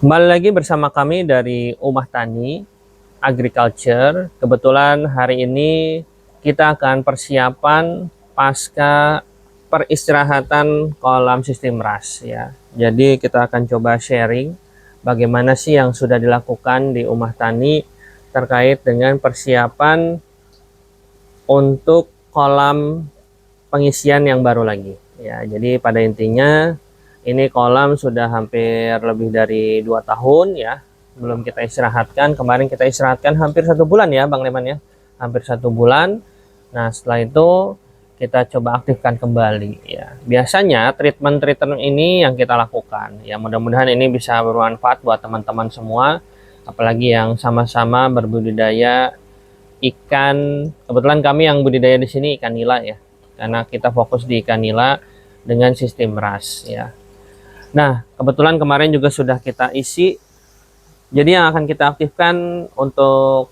Kembali lagi bersama kami dari Umah Tani Agriculture. Kebetulan hari ini kita akan persiapan pasca peristirahatan kolam sistem RAS ya. Jadi kita akan coba sharing bagaimana sih yang sudah dilakukan di Umah Tani terkait dengan persiapan untuk kolam pengisian yang baru lagi ya. Jadi pada intinya ini kolam sudah hampir lebih dari 2 tahun ya, belum kita istirahatkan. Kemarin kita istirahatkan hampir 1 bulan ya Bang Leman ya, hampir 1 bulan. Nah setelah itu kita coba aktifkan kembali ya. Biasanya treatment ini yang kita lakukan ya, mudah-mudahan ini bisa bermanfaat buat teman-teman semua, apalagi yang sama-sama berbudidaya ikan. Kebetulan kami yang budidaya di sini ikan nila ya, karena kita fokus di ikan nila dengan sistem RAS ya. Nah, kebetulan kemarin juga sudah kita isi. Jadi yang akan kita aktifkan untuk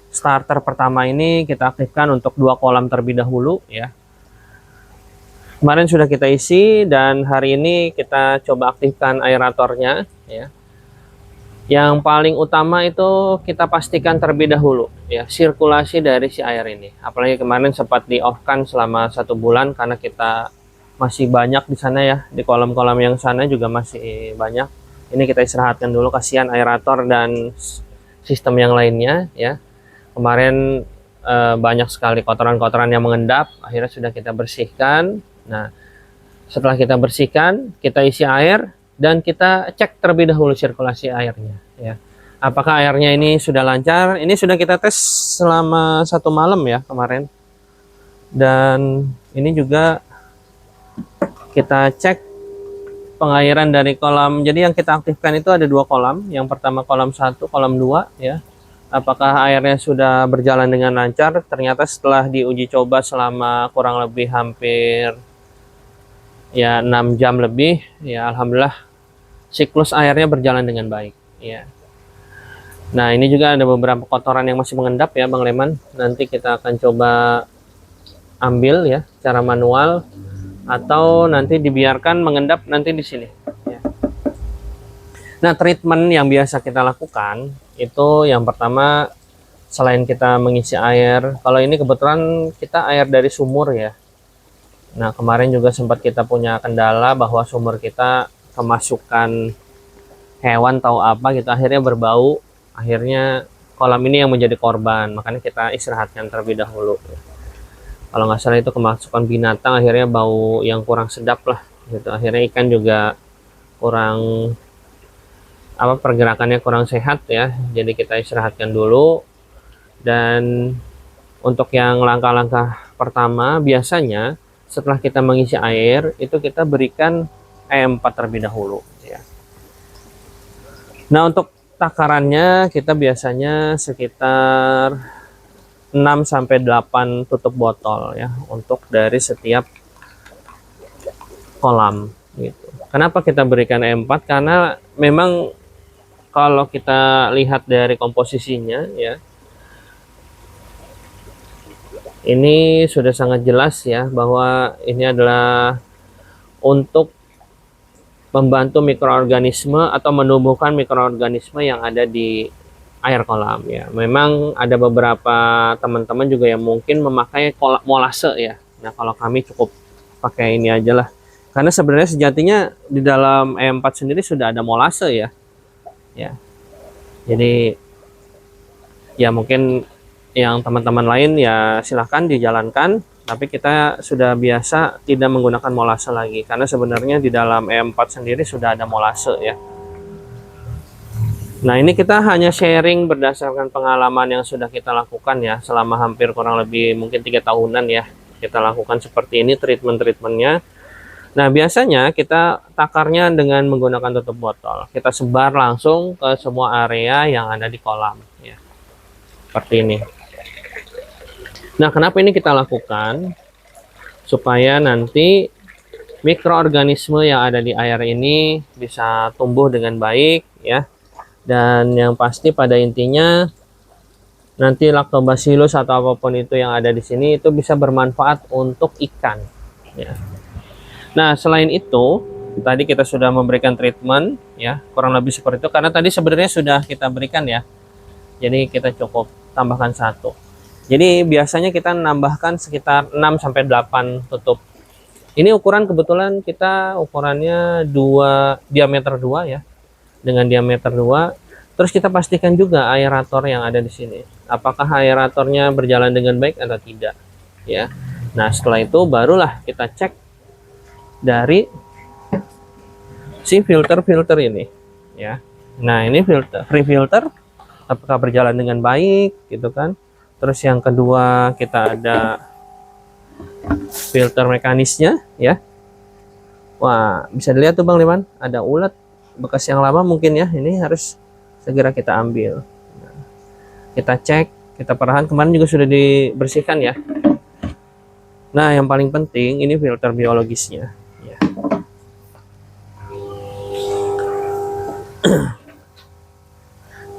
starter pertama ini, kita aktifkan untuk 2 kolam terlebih dahulu ya. Kemarin sudah kita isi dan hari ini kita coba aktifkan aeratornya ya. Yang paling utama itu kita pastikan terlebih dahulu ya, sirkulasi dari si air ini. Apalagi kemarin sempat di off kan selama 1 bulan karena kita masih banyak di sana ya, di kolam-kolam yang sana juga masih banyak. Ini kita istirahatkan dulu, kasihan aerator dan sistem yang lainnya ya. Kemarin banyak sekali kotoran-kotoran yang mengendap, akhirnya sudah kita bersihkan. Nah setelah kita bersihkan, kita isi air dan kita cek terlebih dahulu sirkulasi airnya ya. Apakah airnya ini sudah lancar? Ini sudah kita tes selama 1 malam ya kemarin. Dan ini juga kita cek pengairan dari kolam. Jadi yang kita aktifkan itu ada 2 kolam. Yang pertama kolam 1, kolam 2 ya. Apakah airnya sudah berjalan dengan lancar? Ternyata setelah diuji coba selama kurang lebih hampir ya 6 jam lebih ya, alhamdulillah siklus airnya berjalan dengan baik ya. Nah ini juga ada beberapa kotoran yang masih mengendap ya Bang Leman. Nanti kita akan coba ambil ya secara manual, atau nanti dibiarkan mengendap nanti di sini ya. Nah treatment yang biasa kita lakukan itu yang pertama, selain kita mengisi air, kalau ini kebetulan kita air dari sumur ya. Nah kemarin juga sempat kita punya kendala bahwa sumur kita kemasukan hewan tahu apa gitu, akhirnya berbau, akhirnya kolam ini yang menjadi korban, makanya kita istirahatkan terlebih dahulu. Kalau nggak salah itu kemasukan binatang, akhirnya bau yang kurang sedap lah gitu. Akhirnya ikan juga kurang pergerakannya kurang sehat ya. Jadi kita istirahatkan dulu. Dan untuk yang langkah-langkah pertama, biasanya setelah kita mengisi air itu kita berikan E4 terlebih dahulu ya. Nah untuk takarannya kita biasanya sekitar 6-8 tutup botol ya untuk dari setiap kolam gitu. Kenapa kita berikan E4? Karena memang kalau kita lihat dari komposisinya ya, ini sudah sangat jelas ya bahwa ini adalah untuk membantu mikroorganisme atau menumbuhkan mikroorganisme yang ada di air kolam ya. Memang ada beberapa teman-teman juga yang mungkin memakai molase ya. Nah kalau kami cukup pakai ini aja lah, karena sebenarnya sejatinya di dalam E4 sendiri sudah ada molase ya. Jadi ya mungkin yang teman-teman lain ya silahkan dijalankan, tapi kita sudah biasa tidak menggunakan molase lagi, karena sebenarnya di dalam E4 sendiri sudah ada molase ya. Nah ini kita hanya sharing berdasarkan pengalaman yang sudah kita lakukan ya, selama hampir kurang lebih mungkin 3 tahunan ya kita lakukan seperti ini treatmentnya. Nah biasanya kita takarnya dengan menggunakan tutup botol, kita sebar langsung ke semua area yang ada di kolam ya, seperti ini. Nah kenapa ini kita lakukan? Supaya nanti mikroorganisme yang ada di air ini bisa tumbuh dengan baik ya. Dan yang pasti pada intinya nanti lactobacillus atau apapun itu yang ada di sini itu bisa bermanfaat untuk ikan ya. Nah selain itu Tadi kita sudah memberikan treatment ya, kurang lebih seperti itu, karena tadi sebenarnya sudah kita berikan ya. Jadi kita cukup tambahkan satu. Jadi biasanya kita nambahkan sekitar 6 sampai 8 tutup. Ini ukuran kebetulan kita ukurannya diameter 2 ya. Dengan diameter 2. Terus kita pastikan juga aerator yang ada di sini. Apakah aeratornya berjalan dengan baik atau tidak ya. Nah, setelah itu barulah kita cek dari si filter-filter ini ya. Nah, ini free filter apakah berjalan dengan baik gitu kan. Terus yang kedua kita ada filter mekanisnya ya. Wah, bisa dilihat tuh Bang Liman, ada ulat bekas yang lama mungkin ya. Ini harus segera kita ambil. Nah, kita cek, kita perlahan, kemarin juga sudah dibersihkan ya. Nah, yang paling penting ini filter biologisnya ya.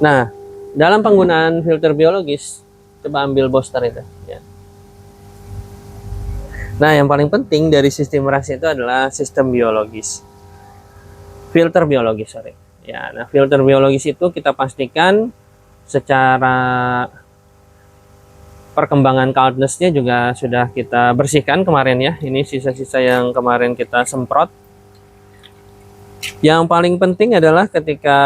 Nah, dalam penggunaan filter biologis, coba ambil booster itu ya. Nah, yang paling penting dari sistem RAS itu adalah sistem biologis. Filter biologis, sorry. Ya, nah filter biologis itu kita pastikan secara perkembangan coldness-nya juga sudah kita bersihkan kemarin ya. Ini sisa-sisa yang kemarin kita semprot. Yang paling penting adalah ketika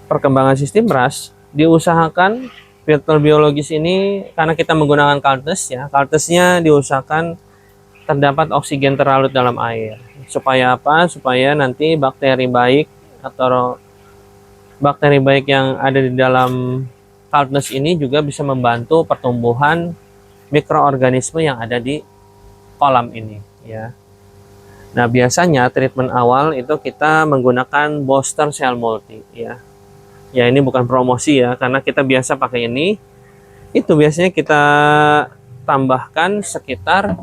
perkembangan sistem RAS, diusahakan filter biologis ini, karena kita menggunakan coldness ya, coldness-nya diusahakan terdapat oksigen terlarut dalam air. Supaya apa? Supaya nanti bakteri baik atau bakteri baik yang ada di dalam coldness ini juga bisa membantu pertumbuhan mikroorganisme yang ada di kolam ini ya. Nah, biasanya treatment awal itu kita menggunakan booster cell multi ya. Ya, ini bukan promosi ya, karena kita biasa pakai ini. Itu biasanya kita tambahkan sekitar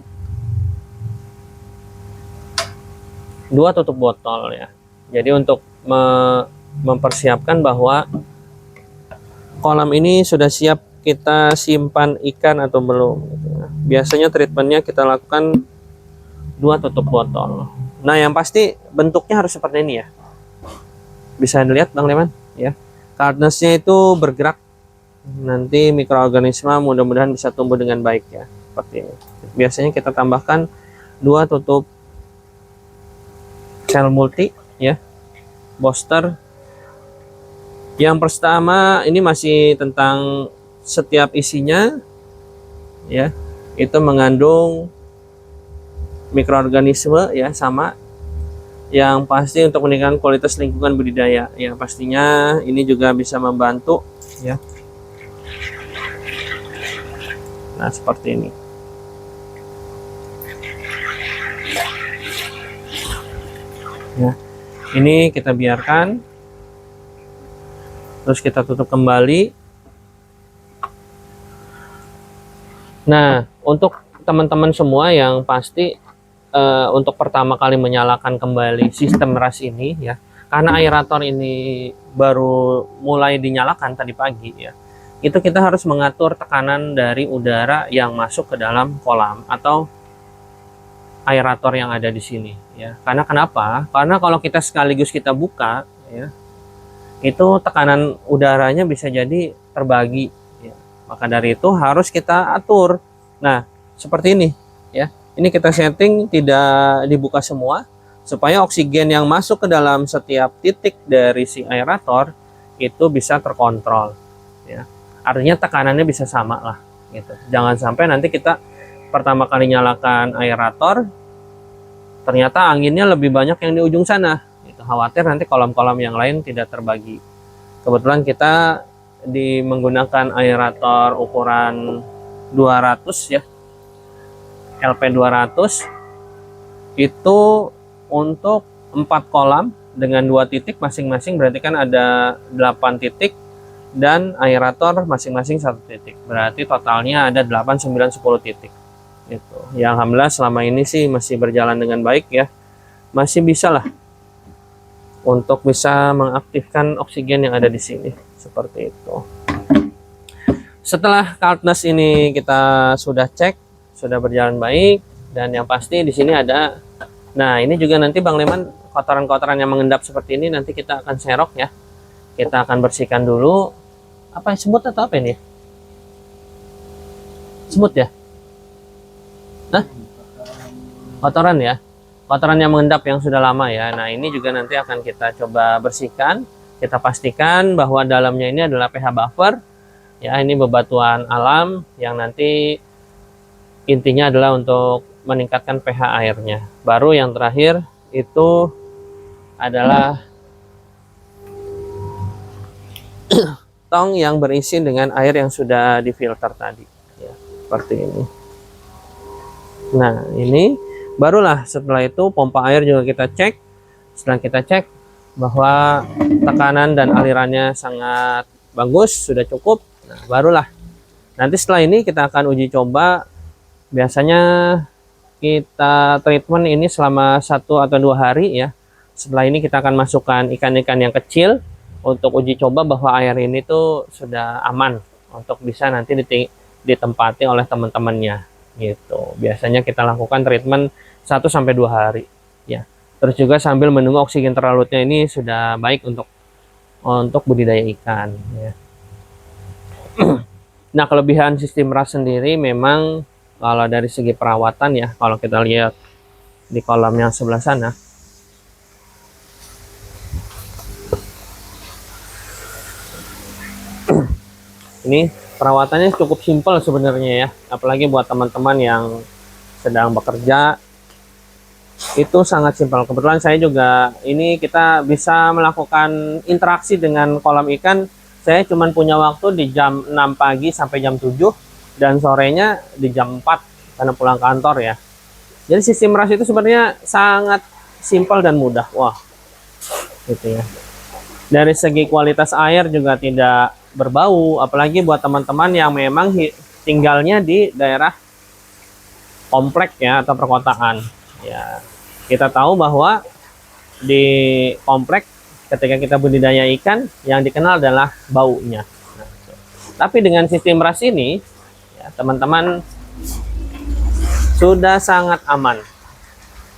2 tutup botol ya. Jadi untuk mempersiapkan bahwa kolam ini sudah siap kita simpan ikan atau belum. Biasanya treatmentnya kita lakukan 2 tutup botol. Nah, yang pasti bentuknya harus seperti ini ya. Bisa dilihat Bang Leman ya. Coldness-nya itu bergerak. Nanti mikroorganisme mudah-mudahan bisa tumbuh dengan baik ya. Seperti ini. Biasanya kita tambahkan 2 tutup cell multi ya, booster. Yang pertama ini masih tentang setiap isinya ya, itu mengandung mikroorganisme ya, sama yang pasti untuk meningkatkan kualitas lingkungan budidaya ya. Pastinya ini juga bisa membantu ya. Nah, seperti ini. Ya, ini kita biarkan, terus kita tutup kembali. Nah, untuk teman-teman semua yang pasti untuk pertama kali menyalakan kembali sistem RAS ini ya, karena aerator ini baru mulai dinyalakan tadi pagi ya, itu kita harus mengatur tekanan dari udara yang masuk ke dalam kolam atau aerator yang ada di sini ya. Karena kenapa? Karena kalau kita sekaligus kita buka ya, itu tekanan udaranya bisa jadi terbagi ya. Maka dari itu harus kita atur. Nah, seperti ini ya. Ini kita setting tidak dibuka semua supaya oksigen yang masuk ke dalam setiap titik dari si aerator itu bisa terkontrol ya. Artinya tekanannya bisa sama lah gitu. Jangan sampai nanti kita pertama kali nyalakan aerator ternyata anginnya lebih banyak yang di ujung sana gitu. Khawatir nanti kolam-kolam yang lain tidak terbagi. Kebetulan kita menggunakan aerator ukuran 200 ya, LP200 itu untuk 4 kolam dengan 2 titik masing-masing, berarti kan ada 8 titik dan aerator masing-masing 1 titik, berarti totalnya ada 8, 9, 10 titik gitu. Yang alhamdulillah selama ini sih masih berjalan dengan baik ya, masih bisa lah untuk bisa mengaktifkan oksigen yang ada di sini seperti itu. Setelah coldness ini kita sudah cek, sudah berjalan baik, dan yang pasti di sini ada Nah, ini juga nanti Bang Leman, kotoran-kotoran yang mengendap seperti ini nanti kita akan serok ya. Kita akan bersihkan dulu. Apa semut atau apa ini? Semut ya? Hah? Kotoran ya? Kotoran yang mengendap yang sudah lama ya. Nah, ini juga nanti akan kita coba bersihkan. Kita pastikan bahwa dalamnya ini adalah pH buffer. Ya, ini bebatuan alam yang nanti intinya adalah untuk meningkatkan pH airnya. Baru yang terakhir itu adalah tong yang berisi dengan air yang sudah difilter tadi. Ya, seperti ini. Nah, ini barulah setelah itu pompa air juga kita cek. Setelah kita cek bahwa tekanan dan alirannya sangat bagus, sudah cukup. Nah, barulah nanti setelah ini kita akan uji coba. Biasanya kita treatment ini selama 1 atau 2 hari ya. Setelah ini kita akan masukkan ikan-ikan yang kecil untuk uji coba bahwa air ini tuh sudah aman untuk bisa nanti ditempati oleh teman-temannya gitu. Biasanya kita lakukan treatment 1 sampai 2 hari ya. Terus juga sambil menunggu oksigen terlarutnya ini sudah baik untuk budidaya ikan ya. Nah, kelebihan sistem RAS sendiri memang kalau dari segi perawatan ya, kalau kita lihat di kolam yang sebelah sana, ini perawatannya cukup simpel sebenarnya ya, apalagi buat teman-teman yang sedang bekerja itu sangat simpel. Kebetulan saya juga ini kita bisa melakukan interaksi dengan kolam ikan. Saya cuma punya waktu di jam 6 pagi sampai jam 7 dan sorenya di jam 4 karena pulang kantor ya. Jadi sistem RAS itu sebenarnya sangat simpel dan mudah. Wah, gitu ya. Dari segi kualitas air juga tidak berbau, apalagi buat teman-teman yang memang tinggalnya di daerah komplek ya atau perkotaan. Ya, kita tahu bahwa di komplek ketika kita budidaya ikan yang dikenal adalah baunya. Nah, tapi dengan sistem RAS ini, ya, teman-teman sudah sangat aman.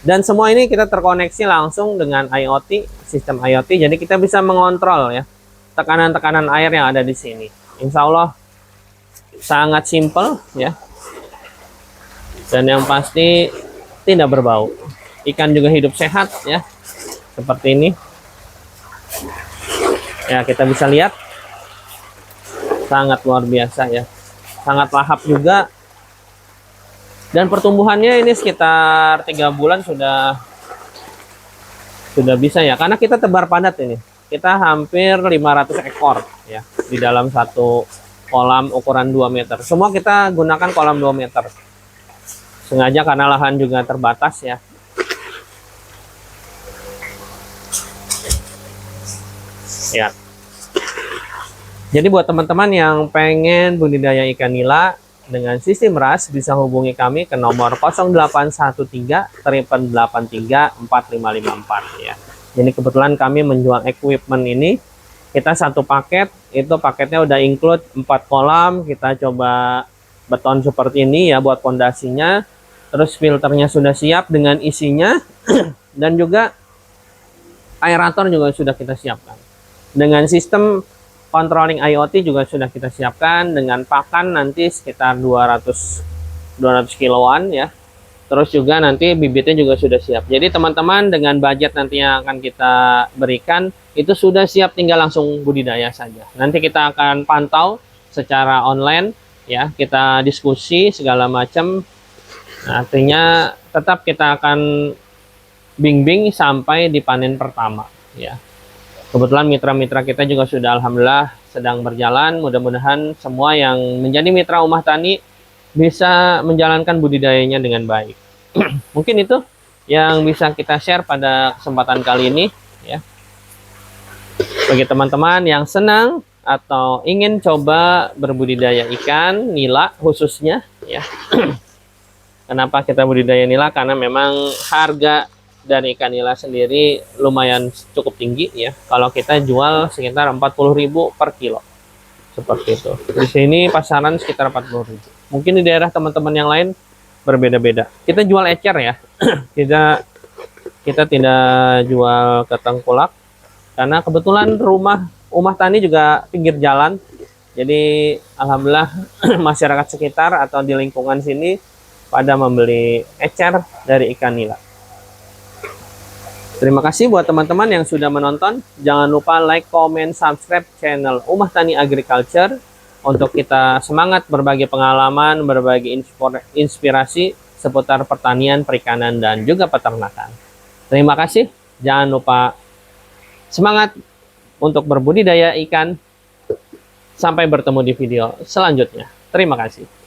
Dan semua ini kita terkoneksi langsung dengan IoT, sistem IoT. Jadi kita bisa mengontrol ya tekanan-tekanan air yang ada di sini. Insya Allah sangat simple ya. Dan yang pasti tidak berbau. Ikan juga hidup sehat ya. Seperti ini. Ya, kita bisa lihat sangat luar biasa ya. Sangat lahap juga. Dan pertumbuhannya ini sekitar 3 bulan sudah bisa ya. Karena kita tebar padat ini. Kita hampir 500 ekor ya di dalam satu kolam ukuran 2 meter. Semua kita gunakan kolam 2 meter. Sengaja karena lahan juga terbatas ya. Ya. Jadi buat teman-teman yang pengen budidaya ikan nila dengan sistem RAS bisa hubungi kami ke nomor 0813 883 4554 ya. Jadi kebetulan kami menjual equipment ini. Kita satu paket, itu paketnya udah include 4 kolam. Kita coba beton seperti ini ya buat pondasinya. Terus filternya sudah siap dengan isinya dan juga aerator juga sudah kita siapkan. Dengan sistem controlling IoT juga sudah kita siapkan dengan pakan nanti sekitar 200 kiloan ya. Terus juga nanti bibitnya juga sudah siap. Jadi teman-teman dengan budget nanti yang akan kita berikan itu sudah siap, tinggal langsung budidaya saja. Nanti kita akan pantau secara online ya, kita diskusi segala macam. Artinya tetap kita akan bimbing sampai di panen pertama ya. Kebetulan mitra-mitra kita juga sudah alhamdulillah sedang berjalan. Mudah-mudahan semua yang menjadi mitra Umah Tani bisa menjalankan budidayanya dengan baik. Mungkin itu yang bisa kita share pada kesempatan kali ini ya. Bagi teman-teman yang senang atau ingin coba berbudidaya ikan nila khususnya ya. Kenapa kita budidaya nila? Karena memang harga dari ikan nila sendiri lumayan cukup tinggi ya. Kalau kita jual sekitar 40.000 per kilo. Seperti itu. Di sini pasaran sekitar 40.000. Mungkin di daerah teman-teman yang lain berbeda-beda. Kita jual ecer ya. Kita Kita tidak jual ke tengkulak karena kebetulan rumah Tani juga pinggir jalan. Jadi alhamdulillah masyarakat sekitar atau di lingkungan sini pada membeli ecer dari ikan nila. Terima kasih buat teman-teman yang sudah menonton. Jangan lupa like, comment, subscribe channel Umah Tani Agriculture untuk kita semangat berbagi pengalaman, berbagi inspirasi seputar pertanian, perikanan, dan juga peternakan. Terima kasih. Jangan lupa semangat untuk berbudidaya ikan. Sampai bertemu di video selanjutnya. Terima kasih.